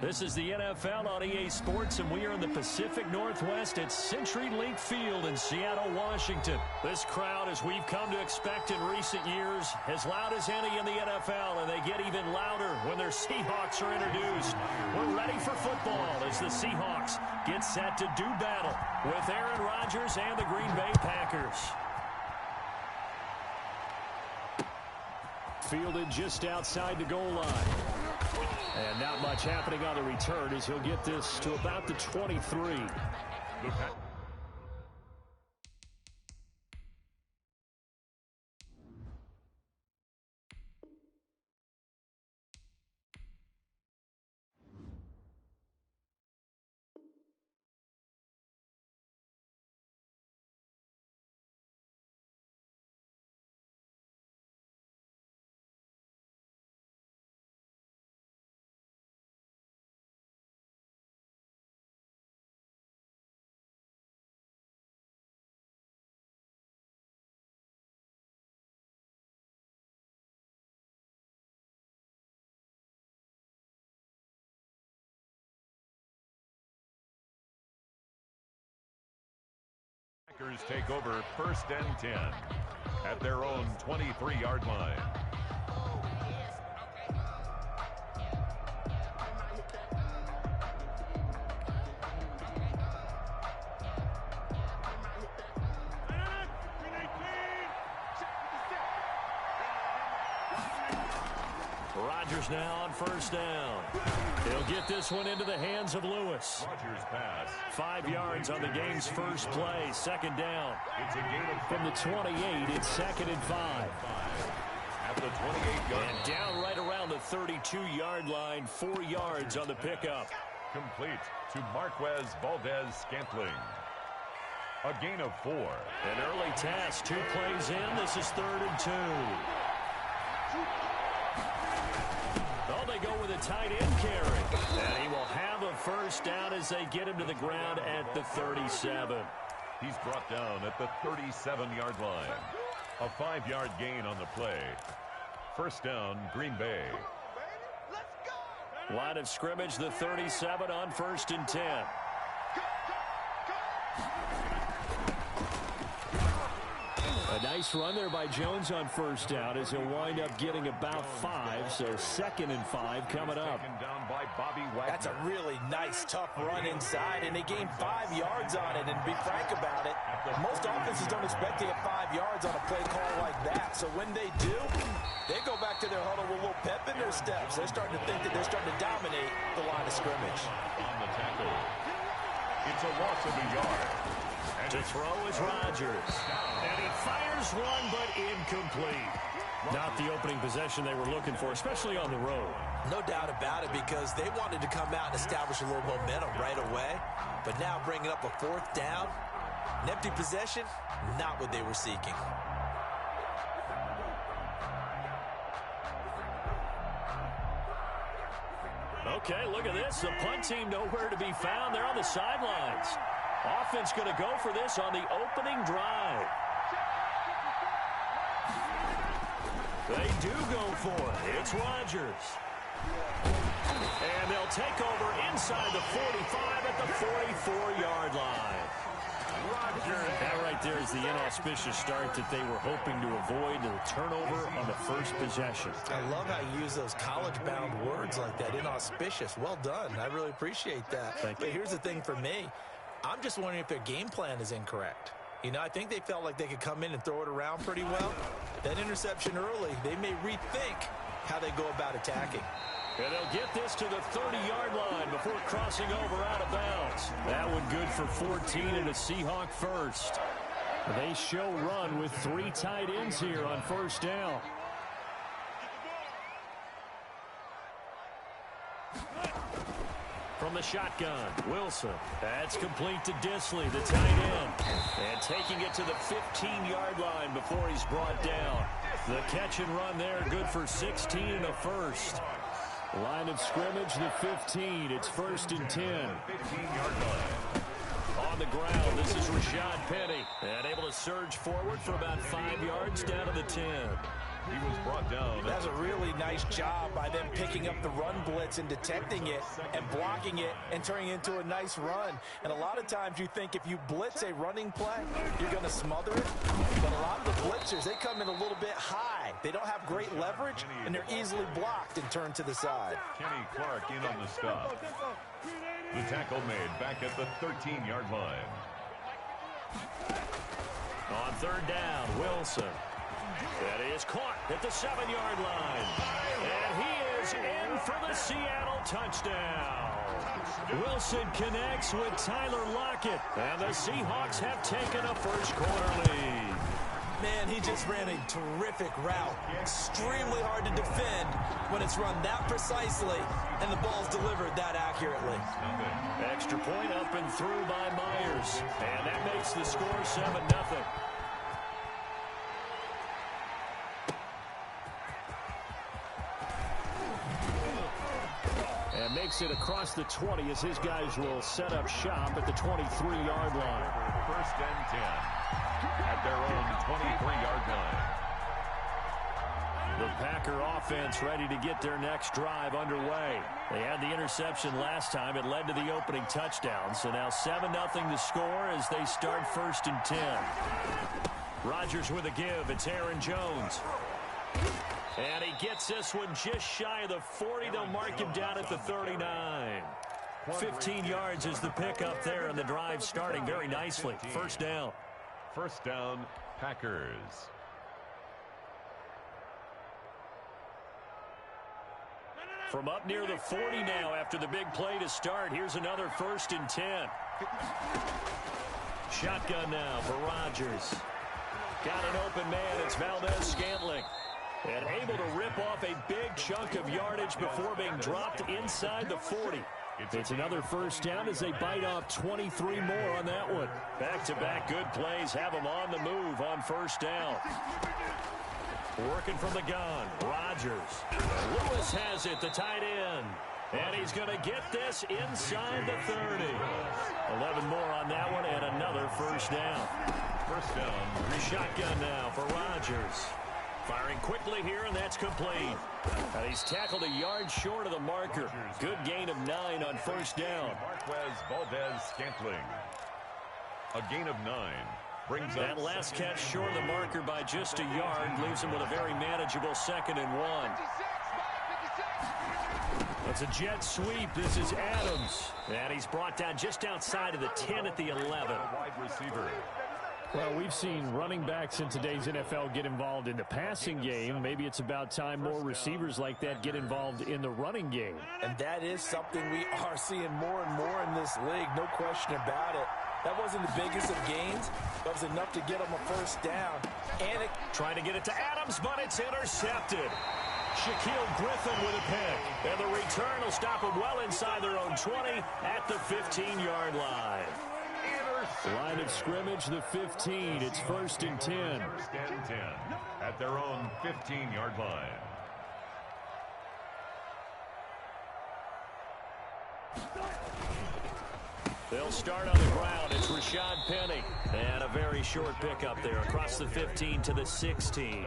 This is the NFL on EA Sports, and we are in the Pacific Northwest at CenturyLink Field in Seattle, Washington. This crowd, as we've come to expect in recent years, as loud as any in the NFL, and they get even louder when their Seahawks are introduced. We're ready for football as the Seahawks get set to do battle with Aaron Rodgers and the Green Bay Packers. Fielded just outside the goal line. And not much happening on the return as he'll get this to about the 23. Packers take over 1st and 10 at their own 23-yard line. Rodgers now on 1st down. He'll get this one into the hands of Lewis. Rodgers pass. 5 yards on the game's first play. 2nd down. It's a gain of from the 28. It's 2nd and 5. At the 28-yard and down right around the 32-yard line. 4 yards on the pickup. Complete to Marquez Valdez-Scantling. A gain of 4. An early task. 2 plays in. This is 3rd and 2. Oh, they go with a tight end carry. And he will have a 1st down as they get him to the ground at the 37. He's brought down at the 37-yard line. A 5-yard gain on the play. 1st down, Green Bay. Line of scrimmage, the 37 on 1st and 10. A nice run there by Jones on 1st down as he'll wind up getting about 5. So 2nd and 5 coming up. Down by Bobby Wagner. That's a really nice, tough run inside, and they gained 5 yards on it. And to be frank about it, most offenses don't expect to get 5 yards on a play call like that. So when they do, they go back to their huddle with a little pep in their steps. They're starting to think that they're starting to dominate the line of scrimmage. On the tackle, it's a loss of a yard. To throw is Rodgers. And he fires one, but incomplete. Not the opening possession they were looking for, especially on the road. No doubt about it, because they wanted to come out and establish a little momentum right away. But now bringing up a 4th down, an empty possession, not what they were seeking. Okay, look at this. The punt team nowhere to be found. They're on the sidelines. Offense going to go for this on the opening drive. They do go for it. It's Rodgers. And they'll take over inside the 45 at the 44-yard line. Rodgers. That right there is the inauspicious start that they were hoping to avoid, the turnover on the first possession. I love how you use those college-bound words like that, inauspicious. Well done. I really appreciate that. But here's the thing for me. I'm just wondering if their game plan is incorrect. You know, I think they felt like they could come in and throw it around pretty well. That interception early, they may rethink how they go about attacking. And they'll get this to the 30-yard line before crossing over out of bounds. That one good for 14 and a Seahawk 1st. They show run with 3 tight ends here on 1st down. From the shotgun, Wilson. That's complete to Disley, the tight end. And taking it to the 15-yard line before he's brought down. The catch and run there, good for 16 and a 1st. Line of scrimmage, the 15. It's 1st and 10. 15-yard line. On the ground, this is Rashad Penny. And able to surge forward for about 5 yards down to the 10. He was brought down. That's a really nice job by them picking up the run blitz and detecting it and blocking it and turning it into a nice run. And a lot of times you think if you blitz a running play, you're going to smother it. But a lot of the blitzers, they come in a little bit high. They don't have great leverage, and they're easily blocked and turned to the side. Kenny Clark in on the stop. The tackle made back at the 13-yard line. On third down, Wilson. That is caught at the 7-yard line. And he is in for the Seattle touchdown. Wilson connects with Tyler Lockett. And the Seahawks have taken a first-quarter lead. Man, he just ran a terrific route. Extremely hard to defend when it's run that precisely and the ball's delivered that accurately. Extra point up and through by Myers. And that makes the score 7-0. And makes it across the 20 as his guys will set up shop at the 23-yard line. First and 10 at their own 23-yard line. The Packer offense ready to get their next drive underway. They had the interception last time. It led to the opening touchdown. So now 7-0 to score as they start first and 10. Rodgers with a give. It's Aaron Jones. And he gets this one just shy of the 40. They'll mark him down at the 39. 15 yards is the pickup there, and the drive starting very nicely. First down. First down, Packers. From up near the 40 now after the big play to start. Here's another first and 10. Shotgun now for Rodgers. Got an open man. It's Valdez-Scantling. And able to rip off a big chunk of yardage before being dropped inside the 40. It's another first down as they bite off 23 more on that one. Back-to-back good plays have them on the move on first down. Working from the gun, Rodgers. Lewis has it, the tight end. And he's going to get this inside the 30. 11 more on that one and another first down. First down. Shotgun now for Rodgers. Firing quickly here, and that's complete. And he's tackled a yard short of the marker. Good gain of 9 on first down. Marquez Valdez-Scantling. A gain of 9. Brings that last catch short of the marker by just a yard. Leaves him with a very manageable 2nd and 1. That's a jet sweep. This is Adams. And he's brought down just outside of the 10 at the 11. Wide receiver. Well, we've seen running backs in today's NFL get involved in the passing game. Maybe it's about time more receivers like that get involved in the running game. And that is something we are seeing more and more in this league. No question about it. That wasn't the biggest of gains. That was enough to get them a first down. And trying to get it to Adams, but it's intercepted. Shaquille Griffin with a pick. And the return will stop them well inside their own 20 at the 15-yard line. Line of scrimmage, the 15. It's first and 10. First and 10 at their own 15-yard line. They'll start on the ground. It's Rashad Penny. And a very short pickup there across the 15 to the 16.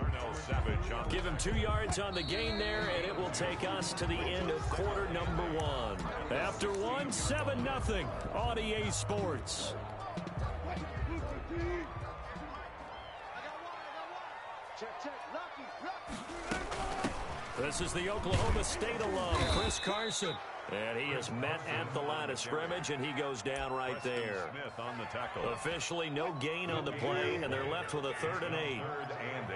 Give him 2 yards on the gain there, and it will take us to the end of quarter number 1. After 1, 7-0 on EA Sports. This is the Oklahoma State alum, Chris Carson. And he is met at the line of scrimmage, and he goes down right there. Smith on the tackle. Officially no gain on the play, and they're left with a 3rd and 8. 3rd and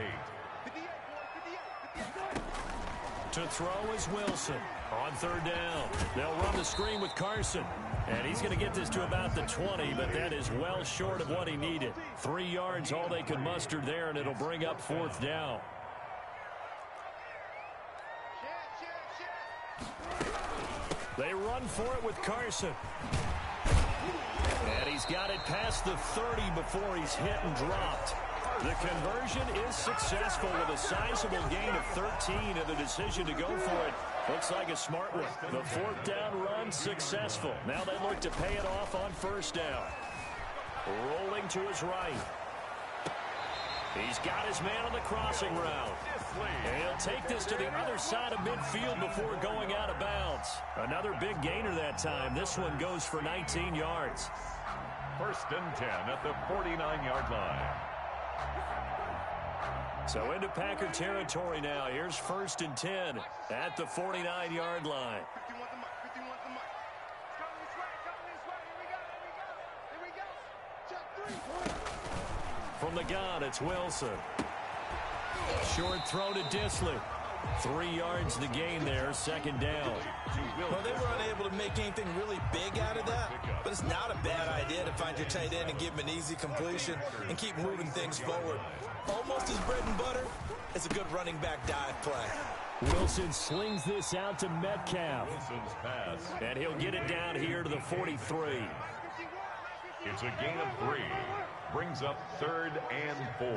8. To throw is Wilson. On 3rd down. They'll run the screen with Carson. And he's going to get this to about the 20, but that is well short of what he needed. 3 yards, all they could muster there, and it'll bring up 4th down. They run for it with Carson. And he's got it past the 30 before he's hit and dropped. The conversion is successful with a sizable gain of 13 and the decision to go for it. Looks like a smart one. The 4th down run successful. Now they look to pay it off on first down. Rolling to his right. He's got his man on the crossing route. And he'll take this to the other side of midfield before going out of bounds. Another big gainer that time. This one goes for 19 yards. 1st and 10 at the 49-yard line. So into Packer territory now. Here's 1st and 10 at the 49-yard line. From the gun, it's Wilson. Short throw to Disley. 3 yards the gain there, 2nd down. Well, they were unable to make anything really big out of that, but it's not a bad idea to find your tight end and give him an easy completion and keep moving things forward. Almost his bread and butter. It's a good running back dive play. Wilson slings this out to Metcalf. Wilson's pass. And he'll get it down here to the 43. It's a gain of 3. Brings up 3rd and 4.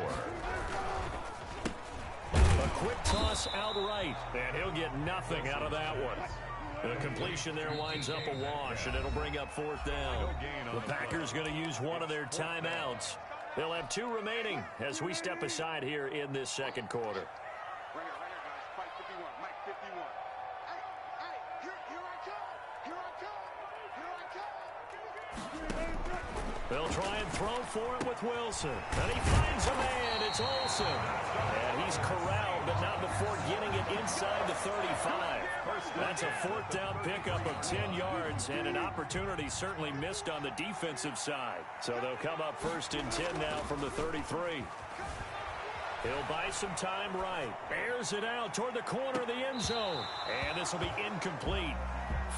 A quick toss outright, and he'll get nothing out of that one. The completion there winds up a wash, and it'll bring up 4th down. The Packers going to use one of their timeouts. They'll have 2 remaining as we step aside here in this 2nd quarter. They'll try and throw for it with Wilson. And he finds a man. It's Olsen. And he's corralled, but not before getting it inside the 35. That's a 4th down pickup of 10 yards, and an opportunity certainly missed on the defensive side. So they'll come up 1st and 10 now from the 33. He'll buy some time right. Airs it out toward the corner of the end zone. And this will be incomplete.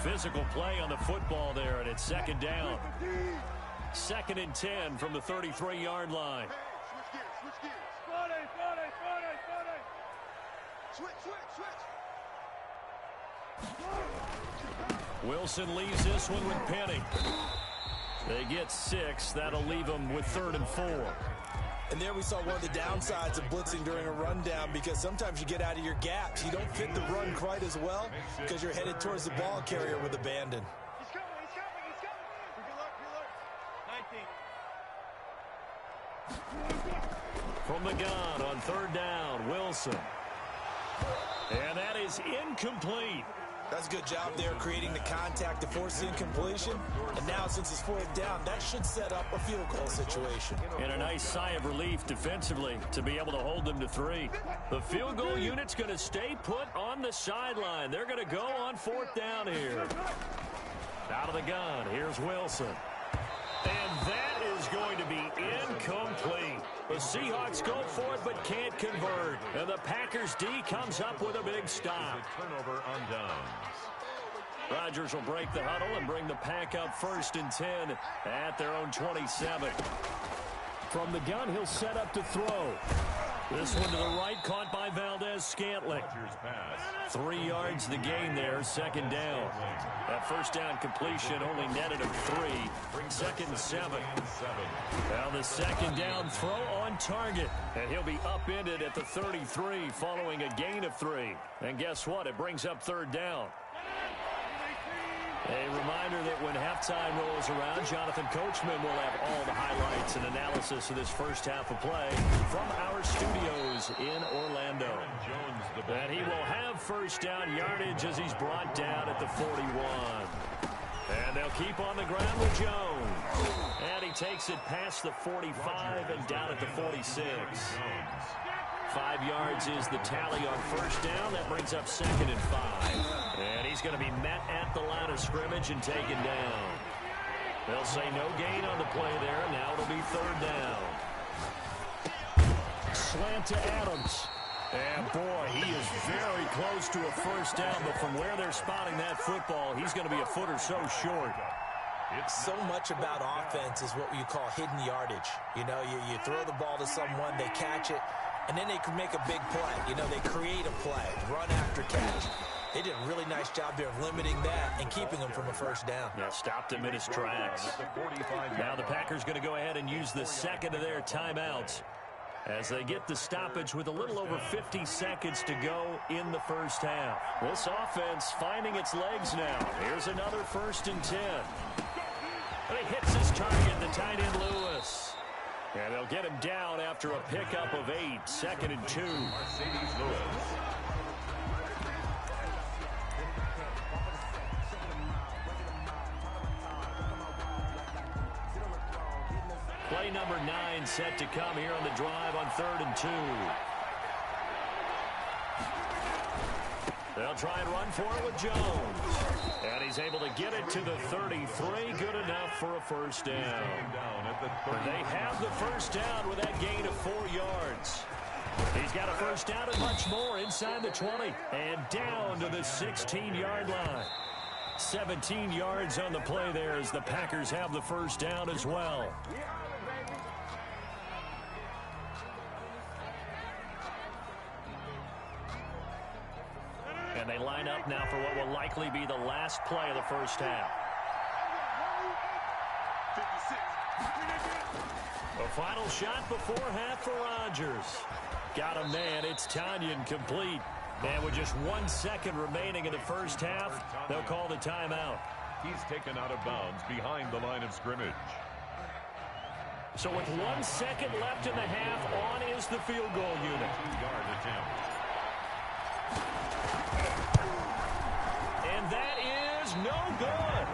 Physical play on the football there, and it's 2nd down. 2nd and 10 from the 33-yard line. Wilson leaves this one with Penny. They get 6. That'll leave them with 3rd and 4. And there we saw one of the downsides of blitzing during a rundown, because sometimes you get out of your gaps. You don't fit the run quite as well because you're headed towards the ball carrier with abandon. From the gun on 3rd down, Wilson. And that is incomplete. That's a good job there, creating the contact to force the incompletion. And now, since it's 4th down, that should set up a field goal situation. And a nice sigh of relief defensively to be able to hold them to 3. The field goal unit's going to stay put on the sideline. They're going to go on 4th down here. Out of the gun, here's Wilson. And that is going to be incomplete. The Seahawks go for it but can't convert. And the Packers D comes up with a big stop. Turnover on downs. Rodgers will break the huddle and bring the Pack up 1st and 10 at their own 27. From the gun, he'll set up to throw. This one to the right, caught by Valdez-Scantling. 3 yards the gain there, 2nd down. That 1st down completion only netted him 3. 2nd and 7. Now the 2nd down throw on target. And he'll be upended at the 33 following a gain of 3. And guess what? It brings up 3rd down. A reminder that when halftime rolls around, Jonathan Coachman will have all the highlights and analysis of this 1st half of play from our studios in Orlando. And he will have 1st down yardage as he's brought down at the 41. And they'll keep on the ground with Jones. And he takes it past the 45 and down at the 46. 5 yards is the tally on 1st down. That brings up 2nd and 5. And he's going to be met at the line of scrimmage and taken down. They'll say no gain on the play there. Now it'll be 3rd down. Slant to Adams. And boy, he is very close to a 1st down, but from where they're spotting that football, he's going to be a foot or so short. It's so much about offense is what you call hidden yardage. You know, you throw the ball to someone, they catch it, and then they can make a big play. You know, they create a play, run after catch. They did a really nice job there of limiting that and keeping him from a 1st down. Yeah, stopped him in his tracks. Now the Packers going to go ahead and use the 2nd of their timeouts as they get the stoppage with a little over 50 seconds to go in the 1st half. This offense finding its legs now. Here's another 1st and 10. And he hits his target, the tight end Lewis. And they'll get him down after a pickup of 8, 2nd and 2. Mercedes-Lewis. Play number 9 set to come here on the drive on 3rd and 2. They'll try and run for it with Jones. And he's able to get it to the 33. Good enough for a first down. But they have the first down with that gain of 4 yards. He's got a first down and much more inside the 20. And down to the 16-yard line. 17 yards on the play there as the Packers have the first down as well. And they line up now for what will likely be the last play of the first half. A final shot before half for Rodgers. Got a man. It's Tanyan complete. And with just 1 second remaining in the first half, they'll call the timeout. He's taken out of bounds behind the line of scrimmage. So with 1 second left in the half, on is the field goal unit. 2-yard attempt. And that is no good.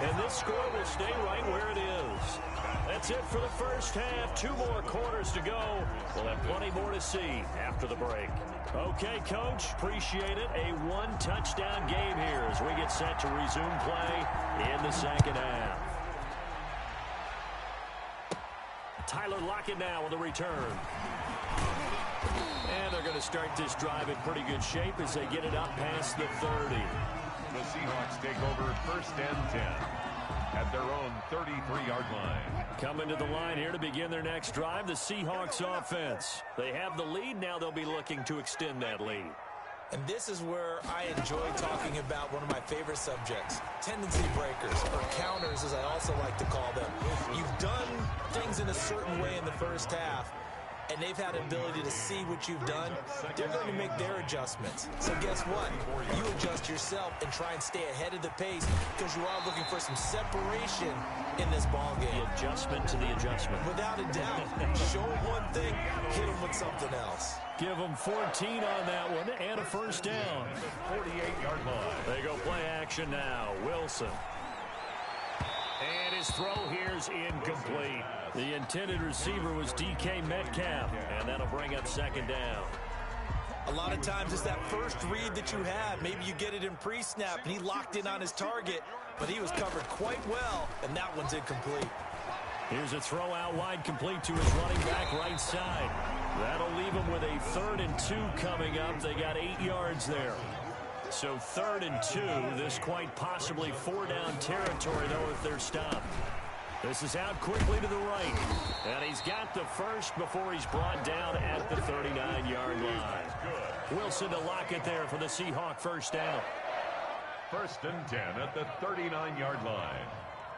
And this score will stay right where it is. That's it for the first half. 2 more quarters to go. We'll have plenty more to see after the break. Okay, Coach, appreciate it. A 1-touchdown game here as we get set to resume play in the second half. Tyler Lockett now with a return. And they're going to start this drive in pretty good shape as they get it up past the 30. The Seahawks take over 1st and 10 at their own 33-yard line. Coming to the line here to begin their next drive, the Seahawks offense. They have the lead. Now they'll be looking to extend that lead. And this is where I enjoy talking about one of my favorite subjects, tendency breakers, or counters as I also like to call them. You've done things in a certain way in the first half, and they've had an ability to see what you've done. They're going to make their adjustments. So guess what? You adjust yourself and try and stay ahead of the pace because you are looking for some separation in this ball game. The adjustment to the adjustment. Without a doubt. Show them one thing, hit them with something else. Give them 14 on that one and a first down. 48-yard line. They go play action now. Wilson. And his throw here's incomplete. The intended receiver was DK Metcalf, and that'll bring up 2nd down. A lot of times it's that first read that you have. Maybe you get it in pre-snap, and he locked in on his target, but he was covered quite well, and that one's incomplete. Here's a throw out wide, complete to his running back right side. That'll leave him with a 3rd and 2 coming up. They got 8 yards there. So 3rd and 2, this quite possibly 4-down territory, though, if they're stopped. This is out quickly to the right. And he's got the first before he's brought down at the 39-yard line. Wilson to Lockett there for the Seahawk first down. 1st and 10 at the 39-yard line.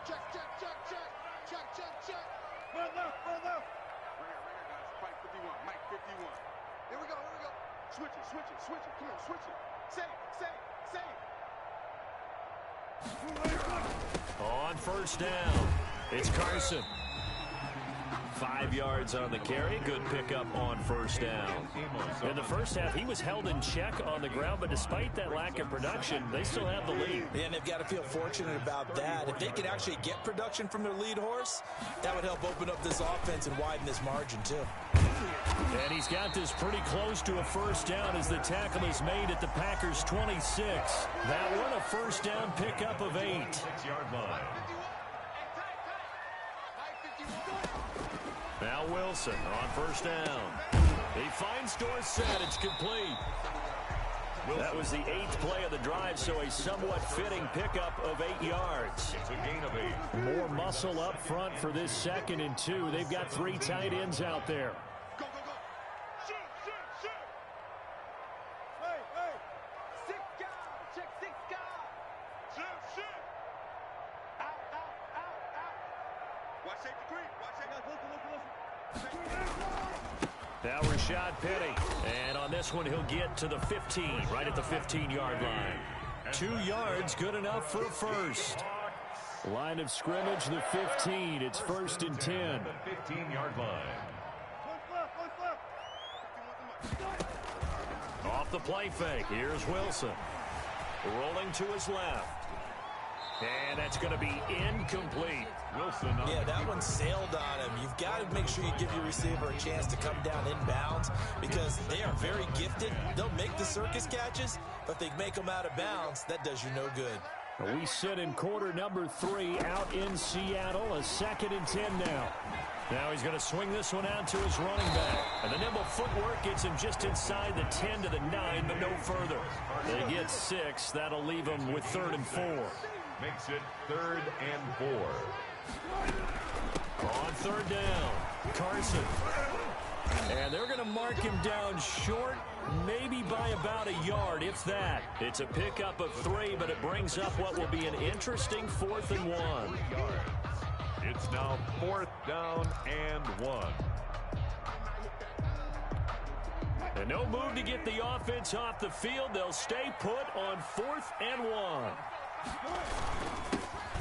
Check, check, check, check. Check, check, check. Run left, run left. Right here, guys. Mike 51, Mike 51. Here we go, here we go. Switch it, switch it, switch it. Come on, switch it. Save, save, save. On first down, it's Carson. 5 yards on the carry. Good pickup on first down. In the first half, he was held in check on the ground, but despite that lack of production, they still have the lead. And they've got to feel fortunate about that. If they could actually get production from their lead horse, that would help open up this offense and widen this margin, too. And he's got this pretty close to a first down as the tackle is made at the Packers' 26. That one a first down pickup of 8. 6-yard line. Now Wilson on first down. He finds Dorsett. It's complete. That was the 8th play of the drive, so a somewhat fitting pickup of 8 yards. It's a gain of 8. More muscle up front for this 2nd and 2. They've got 3 tight ends out there. Go, go, go. Shoot, shoot, shoot. Hey, hey. 6 guys. Check 6 guys. Shoot, shoot. Out, out, out, out. Watch safety creep. Watch safety. Listen. Now Rashad Penny. And on this one, he'll get to the 15, right at the 15-yard line. 2 yards, good enough for a first. Line of scrimmage, the 15. It's 1st and 10. The 15-yard line. Off the play fake. Here's Wilson. Rolling to his left. And that's going to be incomplete. Wilson. Yeah, that one sailed on him. You've got to make sure you give your receiver a chance to come down inbounds because they are very gifted. They'll make the circus catches, but if they make them out of bounds, that does you no good. We sit in quarter number 3 out in Seattle. A 2nd and 10 now. Now he's going to swing this one out to his running back. And the nimble footwork gets him just inside the 10 to the 9, but no further. They get 6. That'll leave them with 3rd and 4. Makes it 3rd and 4. On 3rd down, Carson. And they're going to mark him down short, maybe by about a yard, if that. It's a pickup of 3, but it brings up what will be an interesting 4th and 1. It's now 4th down and 1. And no move to get the offense off the field. They'll stay put on 4th and 1.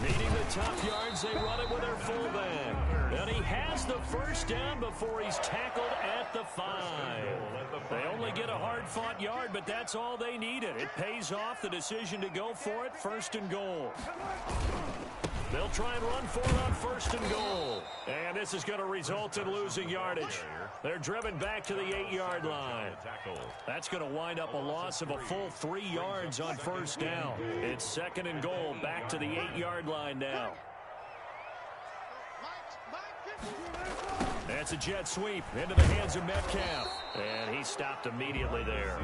Needing the top yards, they run it with their fullback. And he has the 1st down before he's tackled at the 5. They only get a hard-fought yard, but that's all they needed. It pays off the decision to go for it, 1st and goal. They'll try and run for it on 1st and goal. And this is going to result in losing yardage. They're driven back to the 8-yard line. That's going to wind up a loss of a full 3 yards on 1st down. It's 2nd and goal, back to the 8-yard line now. That's a jet sweep into the hands of Metcalf. And he stopped immediately there.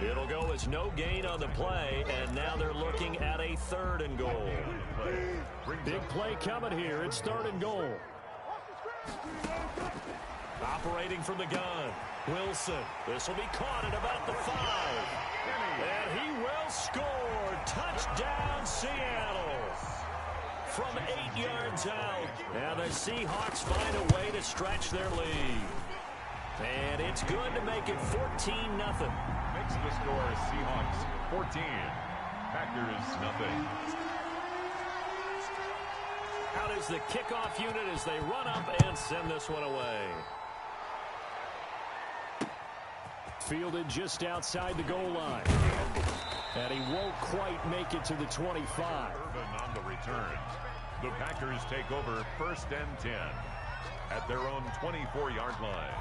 It'll go as no gain on the play, and now they're looking at a 3rd and goal. Big play coming here. It's 3rd and goal. Operating from the gun, Wilson. This will be caught at about the 5. And he will score. Touchdown, Seattle. From 8 yards out. Now the Seahawks find a way to stretch their lead. And it's good to make it 14-0. Makes the score Seahawks 14. Packers nothing. Out is the kickoff unit as they run up and send this one away. Fielded just outside the goal line. And he won't quite make it to the 25. Urban on the return. The Packers take over 1st and 10 at their own 24-yard line.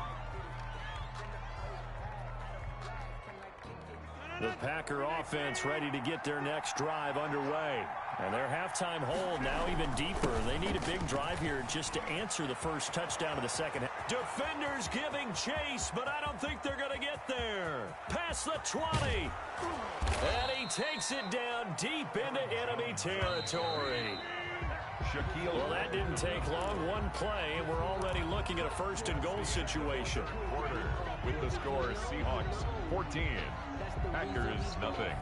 The Packer offense ready to get their next drive underway. And their halftime hold now even deeper. They need a big drive here just to answer the first touchdown of the second half. Defenders giving chase, but I don't think they're going to get there. Past the 20. And he takes it down deep into enemy territory. Well, that didn't take long. One play, and we're already looking at a 1st and goal situation. Quarter with the score Seahawks 14. Packers nothing.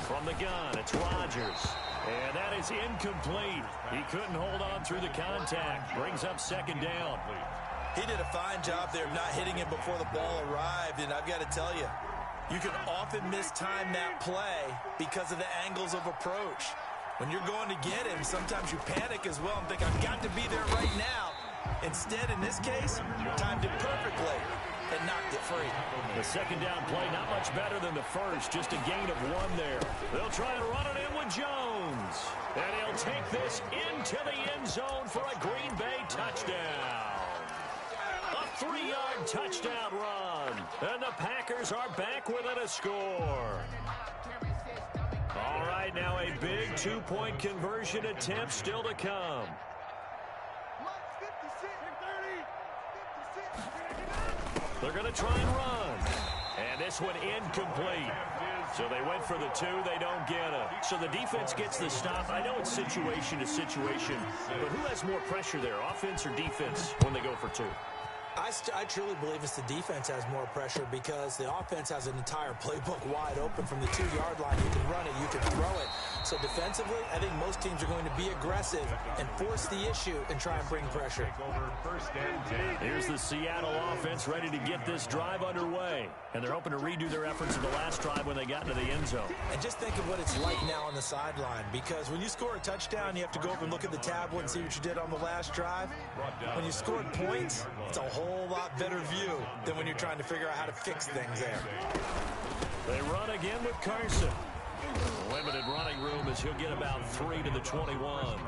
From the gun, it's Rodgers. And that is incomplete. He couldn't hold on through the contact. Brings up 2nd down. He did a fine job there of not hitting him before the ball arrived, and I've got to tell you, you can often mistime that play because of the angles of approach. When you're going to get him, sometimes you panic as well and think, I've got to be there right now. Instead, in this case, timed it perfectly and knocked it free. The 2nd down play, not much better than the first, just a gain of 1 there. They'll try and run it in with Jones. And he'll take this into the end zone for a Green Bay touchdown. A 3-yard touchdown run. And the Packers are back within a score. All right, now a big 2-point conversion attempt still to come. They're going to try and run. And this one incomplete. So they went for the 2. They don't get it. So the defense gets the stop. I know it's situation to situation, but who has more pressure there, offense or defense, when they go for 2? I truly believe it's the defense has more pressure because the offense has an entire playbook wide open from the 2-yard line. You can run it, you can throw it. So defensively, I think most teams are going to be aggressive and force the issue and try and bring pressure. Here's the Seattle offense ready to get this drive underway. And they're hoping to redo their efforts in the last drive when they got into the end zone. And just think of what it's like now on the sideline, because when you score a touchdown, you have to go over and look at the tablet and see what you did on the last drive. When you scored points, it's a whole lot better view than when you're trying to figure out how to fix things there. They run again with Carson. Limited running room as he'll get about 3 to the 21. All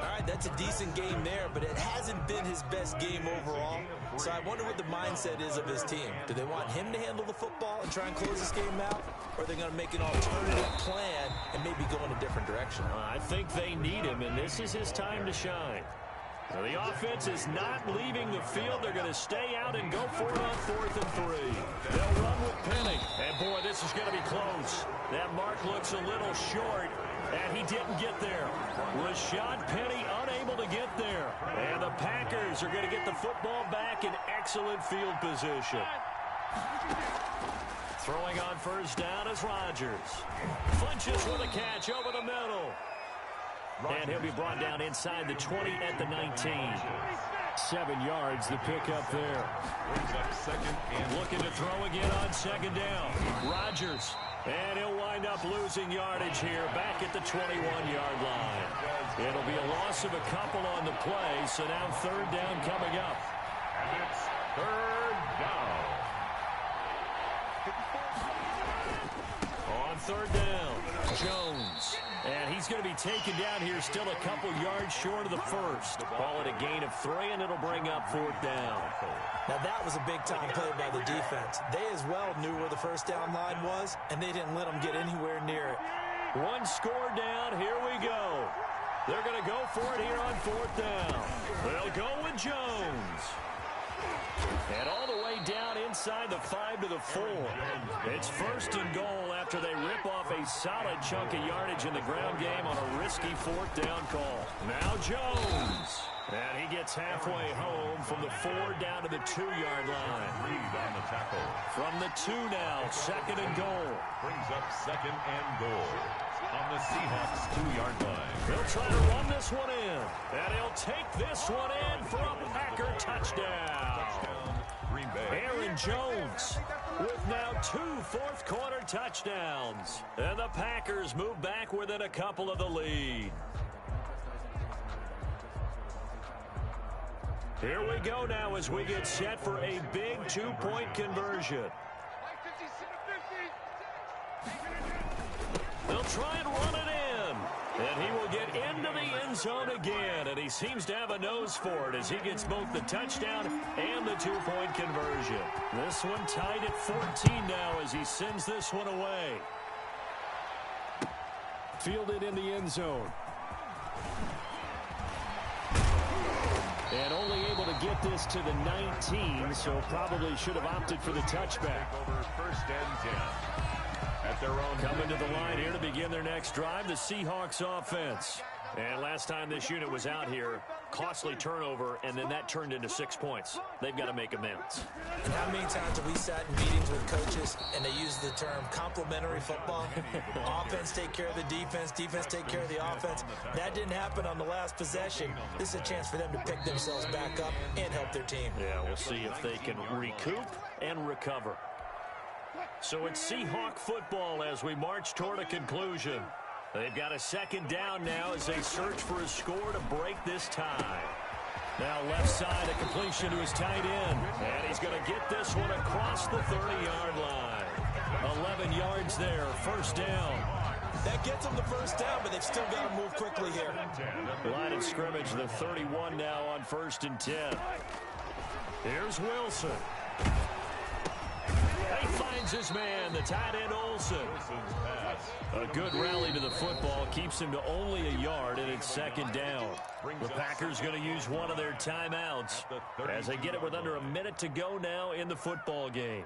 right, that's a decent game there, but it hasn't been his best game overall. So I wonder what the mindset is of his team. Do they want him to handle the football and try and close this game out? Or are they going to make an alternative plan and maybe go in a different direction? I think they need him, and this is his time to shine. So the offense is not leaving the field. They're going to stay out and go for it on 4th and 3. They'll run with Penny. And, boy, this is going to be close. That mark looks a little short, and he didn't get there. Rashad Penny unable to get there. And the Packers are going to get the football back in excellent field position. Throwing on first down is Rodgers. Funches with a catch over the middle. And he'll be brought down inside the 20 at the 19. 7 yards, the pickup there. Looking to throw again on second down. Rodgers. And he'll wind up losing yardage here back at the 21-yard line. It'll be a loss of a couple on the play, so now 3rd down coming up. And it's 3rd down. On 3rd down, Jones. And he's going to be taken down here still a couple yards short of the first. Call it a gain of 3, and it'll bring up 4th down. Now, that was a big-time play by the defense. They as well knew where the first down line was, and they didn't let them get anywhere near it. 1 score down. Here we go. They're going to go for it here on 4th down. They'll go with Jones. And all the way down inside the 5 to the 4. It's 1st and goal after they rip off a solid chunk of yardage in the ground game on a risky 4th down call. Now Jones. And he gets halfway home from the 4 down to the 2-yard line. Reed on the tackle. From the 2 now, 2nd and goal. Brings up 2nd and goal on the Seahawks 2-yard line. He'll try to run this one in. And he'll take this one in for a Packer touchdown. Green Bay. Aaron Jones with now 2 fourth-quarter touchdowns. And the Packers move back within a couple of the lead. Here we go now as we get set for a big 2-point conversion. They'll try and run it in. And he will get into the end zone again. And he seems to have a nose for it as he gets both the touchdown and the 2-point conversion. This one tied at 14 now as he sends this one away. Fielded in the end zone. And only able to get this to the 19, so probably should have opted for the touchback. Over 1st and 10. At their own. Coming to the line here to begin their next drive, the Seahawks offense. And last time this unit was out here, costly turnover, and then that turned into 6 points. They've got to make amends. And how many times have we sat in meetings with coaches and they use the term complementary football? Offense take care of the defense, defense take care of the offense. That didn't happen on the last possession. This is a chance for them to pick themselves back up and help their team. Yeah, we'll see if they can recoup and recover. So it's Seahawk football as we march toward a conclusion. They've got a 2nd down now as they search for a score to break this tie. Now left side, a completion to his tight end. And he's going to get this one across the 30-yard line. 11 yards there, 1st down. That gets them the 1st down, but they've still got to move quickly here. Line of scrimmage, the 31 now on 1st and 10. Here's Wilson. He finds his man, the tight end Olsen. A good rally to the football keeps him to only a yard, and it's 2nd down. The Packers going to use one of their timeouts as they get it with under a minute to go now in the football game.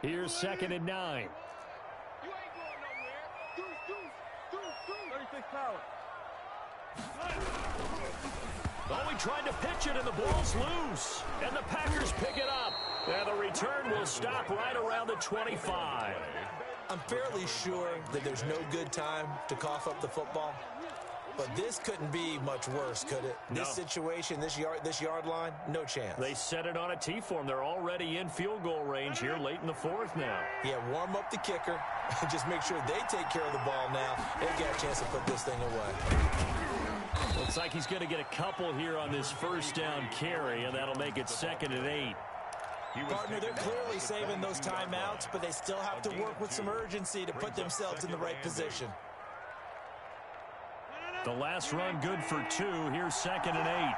Here's 2nd and 9. You ain't going nowhere. Deuce. 36 power. Oh, he tried to pitch it, and the ball's loose. And the Packers pick it up. And the return will stop right around the 25. I'm fairly sure that there's no good time to cough up the football. But this couldn't be much worse, could it? No. This situation, this yard line, no chance. They set it on a T-form. They're already in field goal range here late in the fourth now. Yeah, warm up the kicker. Just make sure they take care of the ball now. They got a chance to put this thing away. Looks like he's going to get a couple here on this first down carry, and that'll make it 2nd and 8. Partner, they're clearly saving those timeouts, but they still have to work with some urgency to put themselves in the right position. The last run good for 2. Here's 2nd and 8.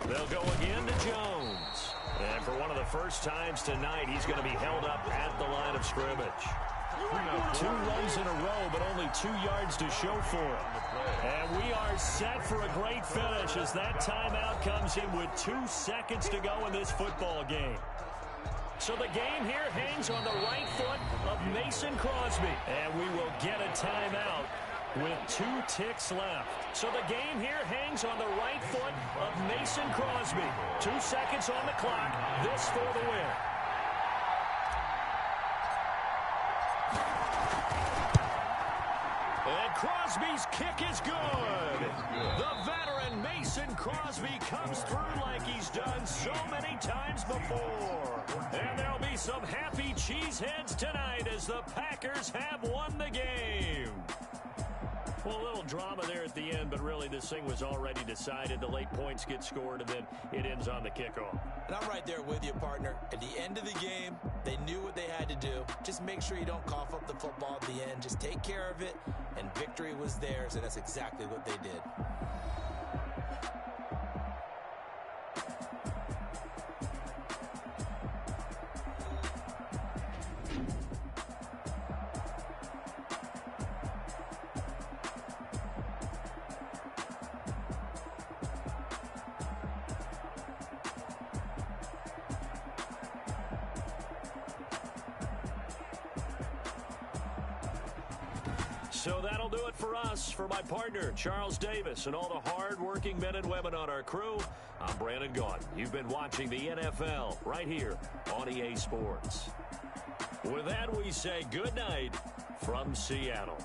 They'll go again to Jones. And for one of the first times tonight, he's going to be held up at the line of scrimmage. 2 runs in a row, but only 2 yards to show for it. And we are set for a great finish as that timeout comes in with 2 seconds to go in this football game. So the game here hangs on the right foot of Mason Crosby. And we will get a timeout with 2 ticks left. So the game here hangs on the right foot of Mason Crosby. 2 seconds on the clock. This for the win. And Crosby's kick is good. The veteran Mason Crosby comes through like he's done so many times before. And there'll be some happy cheeseheads tonight as the Packers have won the game. Well, a little drama there at the end, but really this thing was already decided. The late points get scored, and then it ends on the kickoff. And I'm right there with you, partner. At the end of the game, they knew what they had to do. Just make sure you don't cough up the football at the end. Just take care of it, and victory was theirs, and that's exactly what they did. So that'll do it for us. For my partner, Charles Davis, and all the hard-working men and women on our crew, I'm Brandon Gaudin. You've been watching the NFL right here on EA Sports. With that, we say good night from Seattle.